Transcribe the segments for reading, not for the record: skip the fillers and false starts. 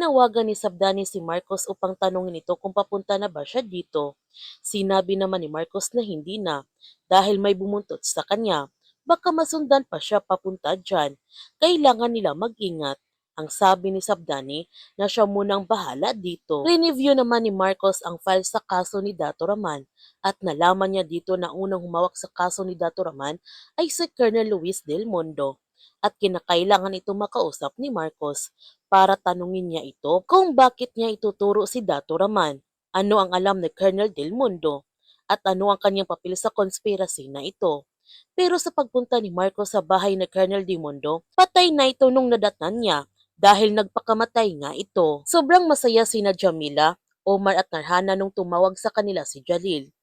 Tinawagan ni Sabdani si Marcos upang tanungin ito kung papunta na ba siya dito. Sinabi naman ni Marcos na hindi na dahil may bumuntot sa kanya. Baka masundan pa siya papunta dyan. Kailangan nila mag-ingat. Ang sabi ni Sabdani na siya munang bahala dito. Review naman ni Marcos ang file sa kaso ni Dato Raman at nalaman niya dito na unang humawak sa kaso ni Dato Raman ay si Colonel Luis Del Mundo at kinakailangan ito makausap ni Marcos para tanungin niya ito kung bakit niya ituturo si Dato Raman, ano ang alam ni Colonel Del Mundo, at ano ang kanyang papel sa conspiracy na ito. Pero sa pagpunta ni Marcos sa bahay ni Colonel Del Mundo, patay na ito nung nadatnan niya dahil nagpakamatay nga ito. Sobrang masaya sina Jamila, Omar at Narhana nung tumawag sa kanila si Jalil.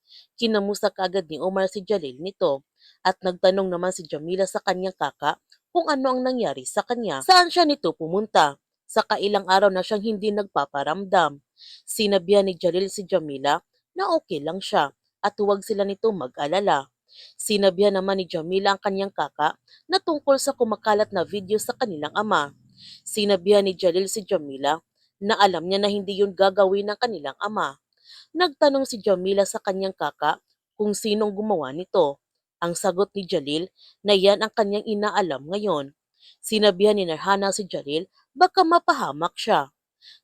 Kinamusta kaagad ni Omar si Jalil nito at nagtanong naman si Jamila sa kanyang kaka kung ano ang nangyari sa kanya. Saan siya nito pumunta? Saka ilang araw na siyang hindi nagpaparamdam. Sinabihan ni Jalil si Jamila na okay lang siya at huwag sila nito mag-alala. Sinabihan naman ni Jamila ang kanyang kaka na tungkol sa kumakalat na video sa kanilang ama. Sinabihan ni Jalil si Jamila na alam niya na hindi yun gagawin ng kanilang ama. Nagtanong si Jamila sa kanyang kaka kung sinong gumawa nito. Ang sagot ni Jalil na yan ang kanyang inaalam ngayon. Sinabihan ni Narhana si Jalil baka mapahamak siya.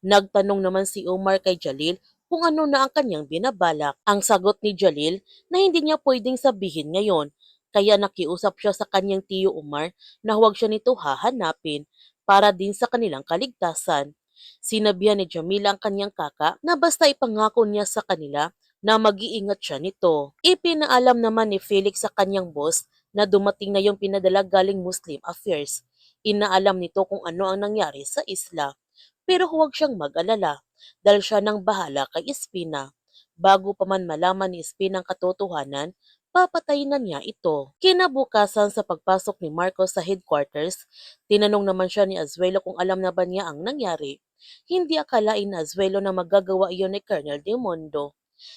Nagtanong naman si Omar kay Jalil kung ano na ang kanyang binabalak. Ang sagot ni Jalil na hindi niya pwedeng sabihin ngayon, kaya nakiusap siya sa kanyang tiyo Omar na huwag siya nito hahanapin para din sa kanilang kaligtasan. Sinabihan ni Jamila ang kanyang kaka na basta ipangako niya sa kanila na mag-iingat siya nito. Ipinaalam naman ni Felix sa kanyang boss na dumating na yung pinadala galing Muslim Affairs. Inaalam nito kung ano ang nangyari sa isla. Pero huwag siyang mag-alala dahil siya nang bahala kay Espina. Bago pa man malaman ni Espina ang katotohanan, papatayin na niya ito. Kinabukasan sa pagpasok ni Marcos sa headquarters, tinanong naman siya ni Azuelo kung alam na ba niya ang nangyari. Hindi akalain na Azuelo na magagawa iyon ni Colonel Del Mundo.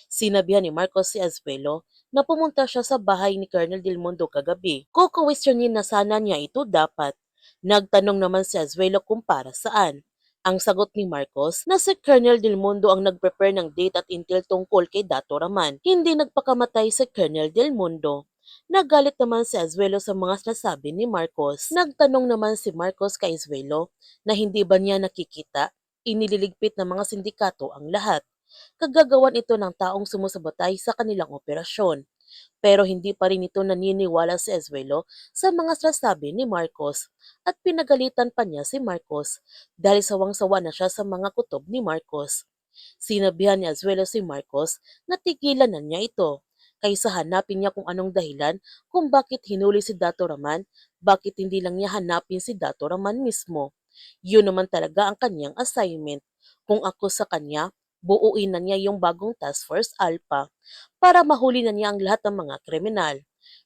Sinabihan ni Marcos si Azuelo na pumunta siya sa bahay ni Colonel Del Mundo kagabi. Kukuwestiyonin na sana niya ito dapat. Nagtanong naman si Azuelo kung para saan. Ang sagot ni Marcos na si Colonel Del Mundo ang nag-prepare ng date at intel tungkol kay Dato Raman. Hindi nagpakamatay si Colonel Del Mundo. Nagalit naman si Azuelo sa mga sinasabi ni Marcos. Nagtanong naman si Marcos kay Azuelo na hindi ba niya nakikita inililigpit ng mga sindikato ang lahat. Kagagawan ito ng taong sumusabotay sa kanilang operasyon. Pero hindi pa rin ito naniniwala si Azuelo sa mga sinasabi ni Marcos at pinagalitan pa niya si Marcos dahil sawang-sawa na siya sa mga kutob ni Marcos. Sinabihan ni Azuelo si Marcos na tigilan na niya ito kaysa hanapin niya kung anong dahilan kung bakit hinuli si Dato Raman, bakit hindi lang niya hanapin si Dato Raman mismo. Yun naman talaga ang kanyang assignment. Kung ako sa kanya, buuin na niya yung bagong Task Force Alpha para mahuli na niya ang lahat ng mga kriminal.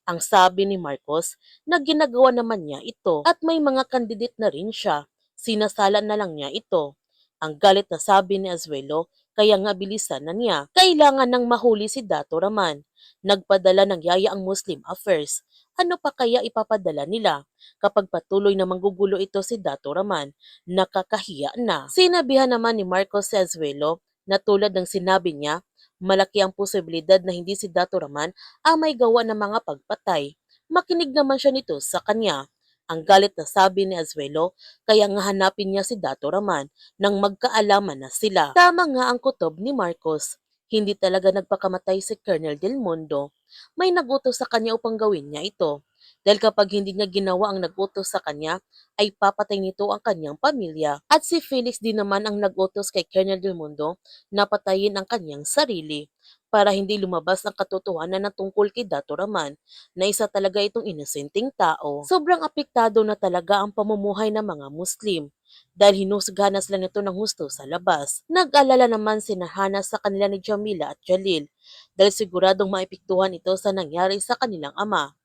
Ang sabi ni Marcos na ginagawa naman niya ito at may mga candidate na rin siya. Sinasala na lang niya ito. Ang galit na sabi ni Azuelo kaya nga bilisan na niya. Kailangan nang mahuli si Dato Raman. Nagpadala ng yaya ang Muslim Affairs. Ano pa kaya ipapadala nila? Kapag patuloy na manggugulo ito si Dato Raman, nakakahiya na. Sinabihan naman ni Marcos si Azuelo na tulad ng sinabi niya, malaki ang posibilidad na hindi si Dato Raman ang may gawa ng mga pagpatay. Makinig naman siya nito sa kanya. Ang galit na sabi ni Azuelo, kaya nga hanapin niya si Dato Raman nang magkaalaman na sila. Tama nga ang kutob ni Marcos. Hindi talaga nagpakamatay si Colonel Del Mundo. May nagutos sa kanya upang gawin niya ito. Dahil kapag hindi niya ginawa ang nagutos sa kanya, ay papatay nito ang kanyang pamilya. At si Felix din naman ang nagutos kay Colonel Del Mundo na patayin ang kanyang sarili para hindi lumabas ang katotohanan na tungkol kay Dato Raman na isa talaga itong inosenteng tao. Sobrang apektado na talaga ang pamumuhay ng mga Muslim dahil hinusgahan na sila nito ng husto sa labas. Nag-alala naman si Hana sa kanila ni Jamila at Jalil dahil siguradong maepektuhan ito sa nangyari sa kanilang ama.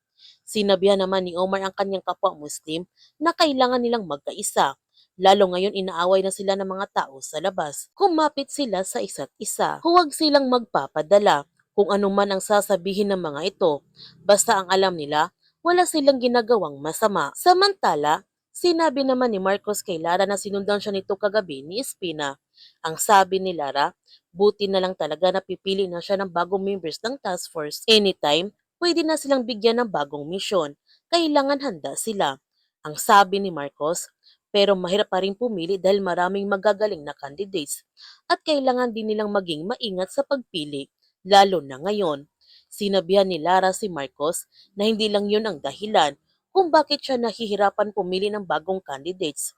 Sinabihan naman ni Omar ang kanyang kapwa Muslim na kailangan nilang magkaisa. Lalo ngayon inaaway na sila ng mga tao sa labas. Kumapit sila sa isa't isa. Huwag silang magpapadala kung ano man ang sasabihin ng mga ito. Basta ang alam nila, wala silang ginagawang masama. Samantala, Sinabi naman ni Marcos kay Lara na sinundan siya nito kagabi ni Espina. Ang sabi ni Lara, buti na lang talaga na pipili na siya ng bagong members ng task force. Anytime, pwede na silang bigyan ng bagong misyon. Kailangan handa sila. Ang sabi ni Marcos, pero mahirap pa rin pumili dahil maraming magagaling na candidates at kailangan din nilang maging maingat sa pagpili, lalo na ngayon. Sinabihan ni Lara si Marcos na hindi lang yun ang dahilan kung bakit siya nahihirapan pumili ng bagong candidates.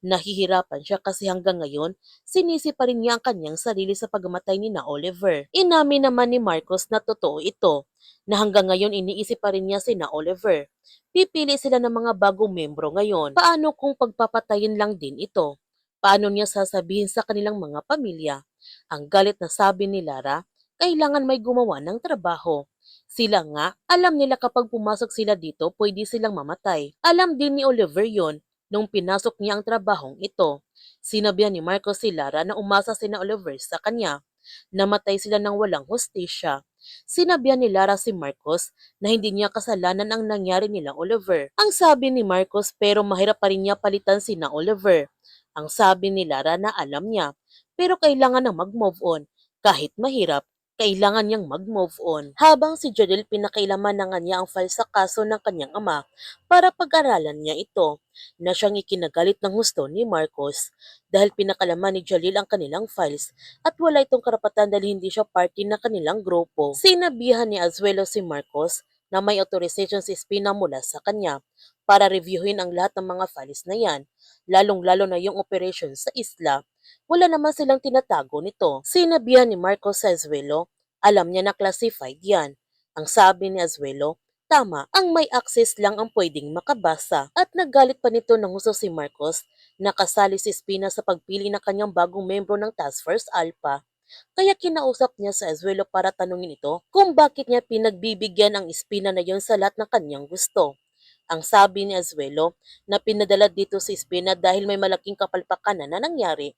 Nahihirapan siya kasi hanggang ngayon, sinisi pa rin niya ang kanyang sarili sa pagkamatay ni na Oliver. Inamin naman ni Marcos na totoo ito, na hanggang ngayon iniisip pa rin niya si na Oliver. Pipili sila ng mga bagong membro ngayon. Paano kung pagpapatayin lang din ito? Paano niya sasabihin sa kanilang mga pamilya? Ang galit na sabi ni Lara, kailangan may gumawa ng trabaho. Sila nga, alam nila kapag pumasok sila dito, pwede silang mamatay. Alam din ni Oliver yon nung pinasok niya ang trabahong ito. Sinabihan ni Marcos si Lara na umasa sina Oliver sa kanya. Namatay sila ng walang hustisya. Sinabihan ni Lara si Marcos na hindi niya kasalanan ang nangyari nila Oliver. Ang sabi ni Marcos pero mahirap pa rin niya palitan si na Oliver. Ang sabi ni Lara na alam niya pero kailangan na mag-move on. Kahit mahirap, kailangan niyang mag-move on. Habang si Jodel pinakailaman na nga niya ang file sa kaso ng kanyang ama para pag-aralan niya ito, na siyang ikinagalit ng husto ni Marcos dahil pinakalaman ni Jalil ang kanilang files at wala itong karapatan dahil hindi siya party na kanilang grupo. Sinabihan ni Azuelo si Marcos na may authorization si Espina mula sa kanya para reviewin ang lahat ng mga files na yan, lalong-lalo na yung operation sa isla. Wala naman silang tinatago nito. Sinabihan ni Marcos sa Azuelo, alam niya na classified yan. Ang sabi ni Azuelo, tama, ang may access lang ang pwedeng makabasa. At naggalit pa nito ng husto si Marcos na kasali si Espina sa pagpili ng kanyang bagong membro ng Task Force Alpha. Kaya kinausap niya sa Azuelo para tanungin ito kung bakit niya pinagbibigyan ang Espina na yon sa lahat ng kanyang gusto. Ang sabi ni Azuelo na pinadala dito si Espina dahil may malaking kapalpakan na nangyari.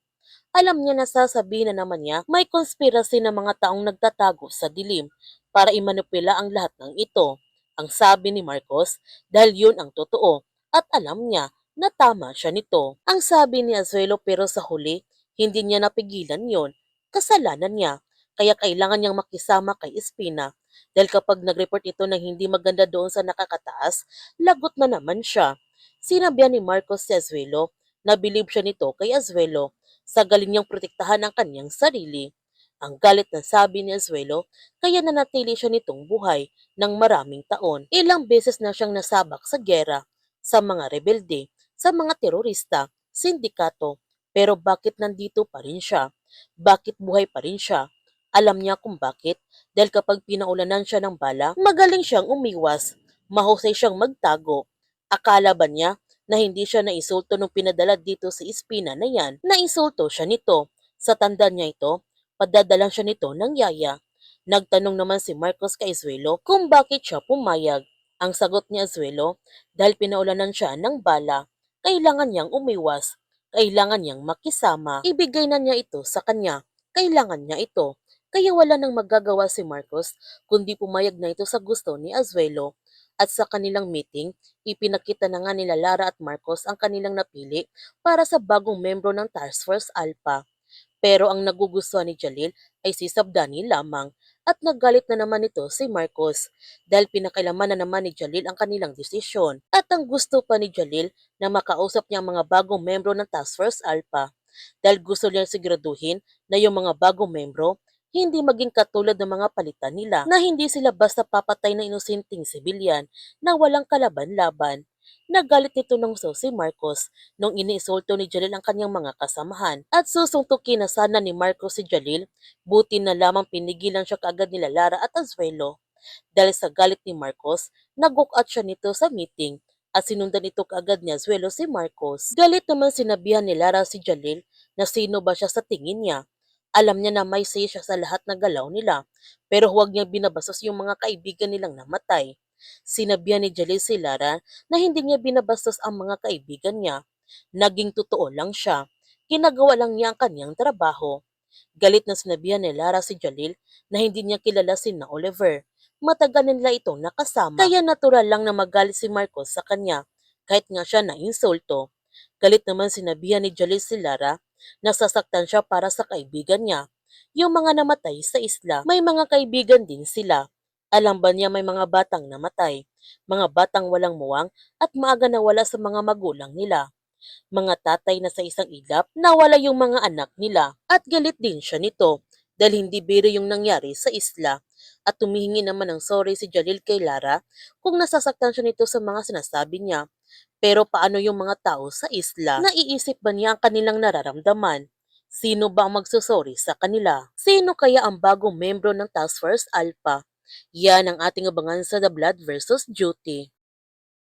Alam niya na sasabihin na naman niya may konspirasy ng mga taong nagtatago sa dilim para imanipula ang lahat ng ito. Ang sabi ni Marcos dahil yun ang totoo at alam niya na tama siya nito. Ang sabi ni Azuelo pero sa huli, hindi niya napigilan yon. Kasalanan niya. Kaya kailangan niyang makisama kay Espina dahil kapag nag-report ito ng hindi maganda doon sa nakakataas, lagot na naman siya. Sinabihan ni Marcos si Azuelo na bilib siya nito kay Azuelo sa galing niyang protektahan ang kanyang sarili. Ang galit na sabi ni Azuelo, kaya nanatili siya nitong buhay ng maraming taon. Ilang beses na siyang nasabak sa gera, sa mga rebelde, sa mga terorista, sindikato. Pero bakit nandito pa rin siya? Bakit buhay pa rin siya? Alam niya kung bakit, dahil kapag pinaulanan siya ng bala, magaling siyang umiwas, mahusay siyang magtago. Akala ba niya na hindi siya naisulto nung pinadala dito si Espina na yan? Naisulto siya nito. Sa tanda niya ito, padadalan siya nito ng yaya. Nagtanong naman si Marcos kay Azuelo kung bakit siya pumayag. Ang sagot ni Azuelo, dahil pinaulanan siya ng bala, kailangan niyang umiwas, kailangan niyang makisama. Ibigay na niya ito sa kanya, kailangan niya ito. Kaya wala nang magagawa si Marcos kundi pumayag na ito sa gusto ni Azuelo. At sa kanilang meeting, ipinakita na nga nila Lara at Marcos ang kanilang napili para sa bagong membro ng Task Force Alpha. Pero ang nagugustuhan ni Jalil ay si Sabdani lamang at naggalit na naman ito si Marcos dahil pinakailaman na naman ni Jalil ang kanilang desisyon. At ang gusto pa ni Jalil na makausap niya ang mga bagong membro ng Task Force Alpha dahil gusto niya siguraduhin na yung mga bagong membro hindi maging katulad ng mga palitan nila na hindi sila basta papatay na inosenteng sibilyan na walang kalaban-laban. Nagalit nito ng si Marcos nung iniisulto ni Jalil ang kanyang mga kasamahan at susungtukin na sana ni Marcos si Jalil, buti na lamang pinigilan siya kaagad nila Lara at Azuelo. Dahil sa galit ni Marcos, nag-walk-out siya nito sa meeting at sinundan ito kaagad ni Azuelo si Marcos. Galit naman sinabihan ni Lara si Jalil na sino ba siya sa tingin niya. Alam niya na may say siya sa lahat na galaw nila, pero huwag niyang binabastos yung mga kaibigan nilang namatay. Sinabihan ni Jalil si Lara na hindi niya binabastos ang mga kaibigan niya. Naging totoo lang siya. Ginagawa lang niya ang kanyang trabaho. Galit na sinabihan ni Lara si Jalil na hindi niya kilala si na Oliver. Matagal nila itong nakasama. Kaya natural lang na magalit si Marcos sa kanya kahit nga siya na-insulto. Galit naman sinabihan ni Jalil si Lara na sasaktan siya para sa kaibigan niya. Yung mga namatay sa isla, may mga kaibigan din sila. Alam ba niya may mga batang namatay, mga batang walang muwang at maaga nawala sa mga magulang nila. Mga tatay na sa isang ilap, nawala yung mga anak nila at galit din siya nito dahil hindi biro yung nangyari sa isla at tumihingi naman ng sorry si Jalil kay Lara kung nasasaktan siya nito sa mga sinasabi niya. Pero paano yung mga tao sa isla? Naiisip ba niya ang kanilang nararamdaman? Sino ba ang magsusorry sa kanila? Sino kaya ang bagong membro ng Task Force Alpha? Yan ang ating abangan sa The Blood versus Duty.